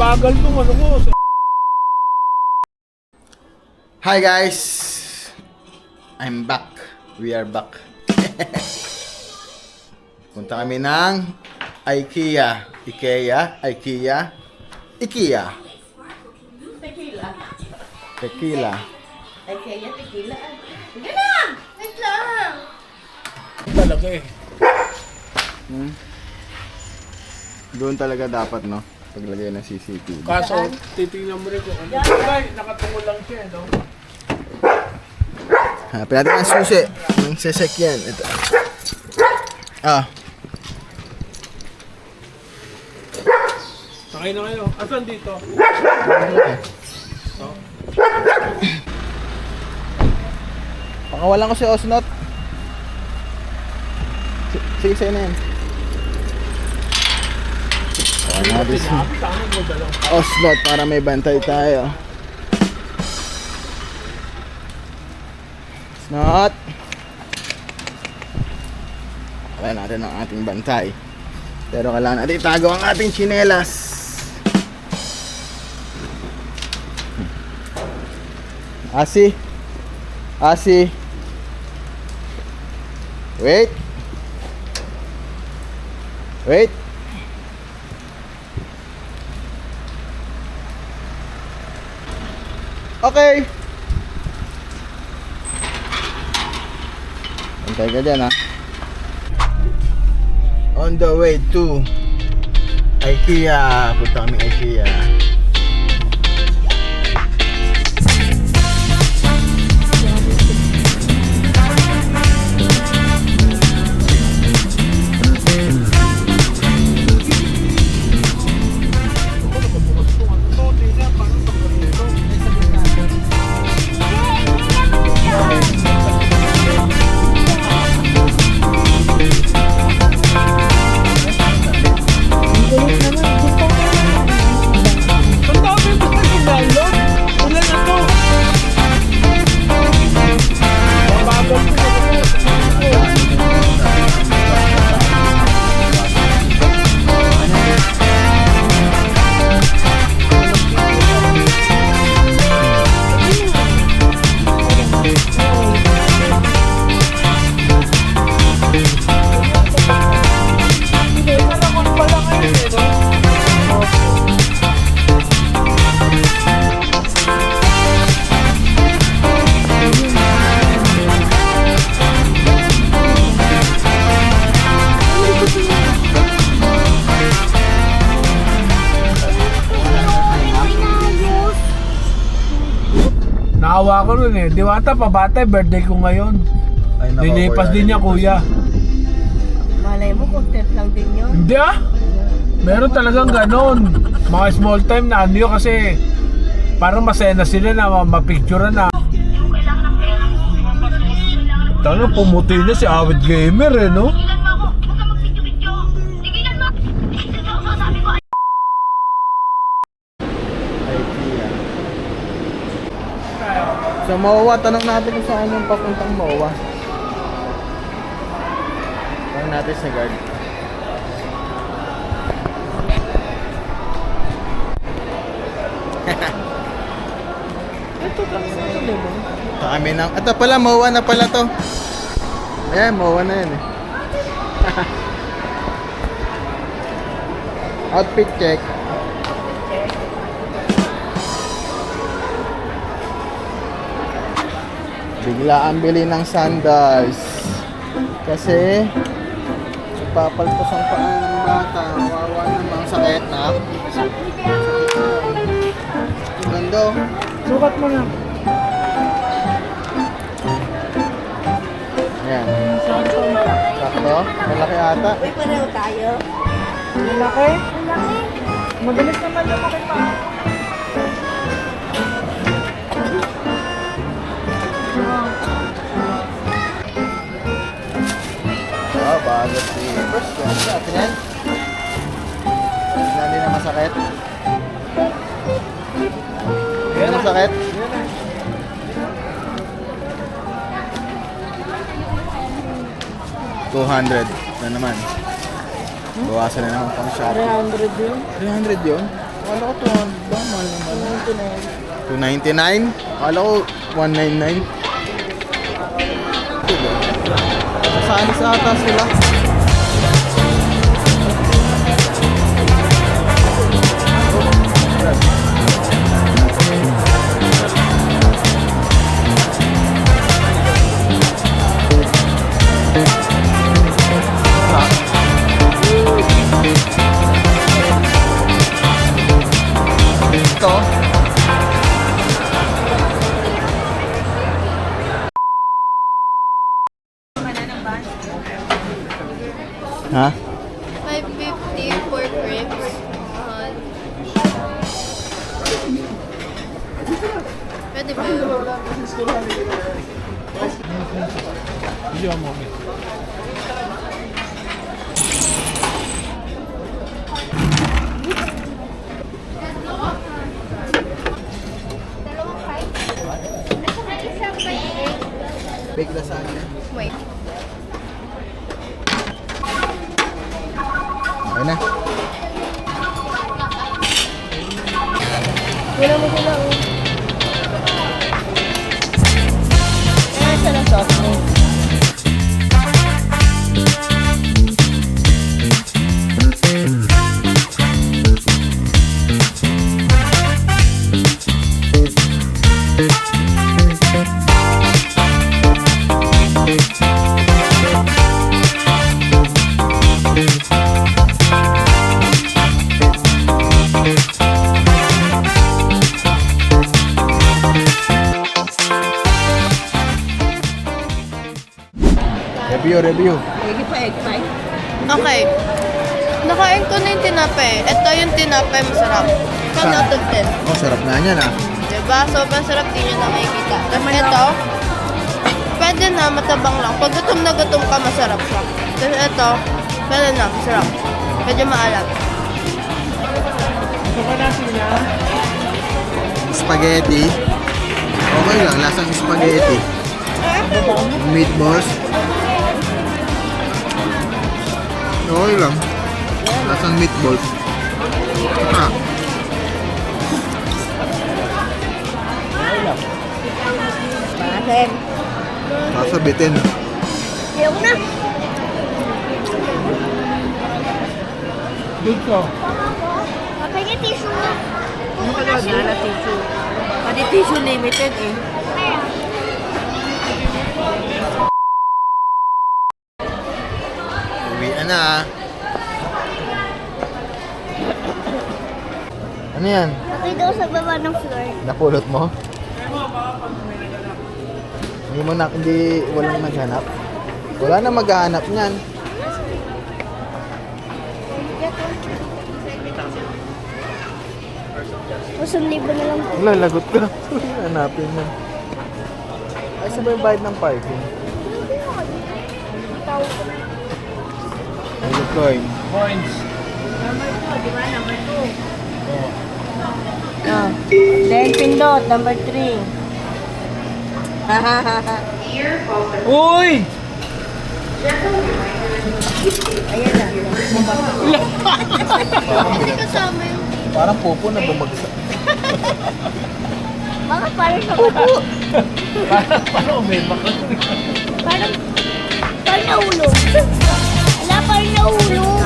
Mabagal tong ano ko. Hi guys! I'm back. We are back. Punta kami ng IKEA. IKEA. Tequila. Tequila. Ay, kaya tequila. Sige na! Wait lang! Talaga eh. Doon talaga dapat, no? Paglagay ng CCTV. Kaso, titingnan mo rin kung ano. Ay, nakatungo lang siya, no? Hanapin natin ang susi. Ang sasakyan. Ito. Sakay na kayo. Asan dito? Pakawalan ko si Osnot. Sige, sa'yo na yan. Natin si Sinabi, tama mo dalaw. Osnot para may bantay tayo. Osnot. Kaya natin ang ating bantay. Pero kailangan natin itago ang ating tsinelas. Asi. Wait. Okay. Antay ka dyan, ha. On the way to IKEA. Punta kami IKEA. Ang dami mo sa ginalon. Ulan na to. Mabagal to. Naawa ko nun eh. Diwata, pabata, birthday ko ngayon. Ay, nako, Nilipas kuya, din niya, kuya. Malay mo, content lang din yun. Hindi ah. Meron talagang ganon. Mga small time na ano yun kasi parang masaya na sila na mapicture na. Tanong pumuti na si Avid Gamer eh, no? IKEA. Sa MOA, tanong natin kung saan yung papuntang MOA. Tanong natin sa guard. Ito di ba? Ito kami ng... Ito pala, MOA na pala to. Ayan, MOA na yan eh. Outfit check. Bigla ang bili ng sandals. Kasi papalpos ang paa ng bata. Wawa namang sakit na. Ganda. Sukat mo na. Ayan. Sakto. Malaki ata. Uy, pareho tayo. Malaki? Malaki. Mabilis naman lumaki pa. Bago si First. Yan sa atin yan. Hindi na masakit. Hindi na masakit. $200 na naman. Bawasan na naman pang shopping. 300 yun. 300 yun? Akala ko 200 ba? Mahal naman. 299? Akala ko 199. Diba? Saan sa ata sila? Ito. Ha? 550 for crepes. Pwede ba yun? Video mo. Bake lasagna. Wait. Ayun na. Wala mo sila. Kaya siya ng soft drink. Review. Egg pa, egg pa. Okay. Nakain ko na yung tinapay. Ito yung tinapay masarap. 10 out of 10. Oh, sarap nga niyan ah. Diba? Sobrang sarap, di nyo nakikita. Tapos ito, pwede na, matabang lang. Pag gutom na gutom ka, masarap siya. Tapos ito, pwede na, masarap. Medyo maalat. Spaghetti. Okay lang, lasang spaghetti. Meatballs. Okay lang. Lasang meatballs. Ah. Bakit? Sasabitin. Ayoko na. Dito. Kapag yung tissue. Wala tissue. Pati tissue limited eh. Uwian na ah. Ano yan? Nakita ko sa baba ng floor. Napulot mo? Walang naghanap? Wala na maghahanap niyan. Pusong libo na lang. Wala, lagot ka. Hanapin mo. Ay, saan ba yung bayad ng parking? Ay, coin. Points. Number 2, di ba? Number 2. Ah. Then pindot, number 3. Uy! Ayan na. Hindi kasama yung... Parang pupo na bumagsak. Bakit parang sa Paano umimak? Parang nahulog. Wala, parang nahulog.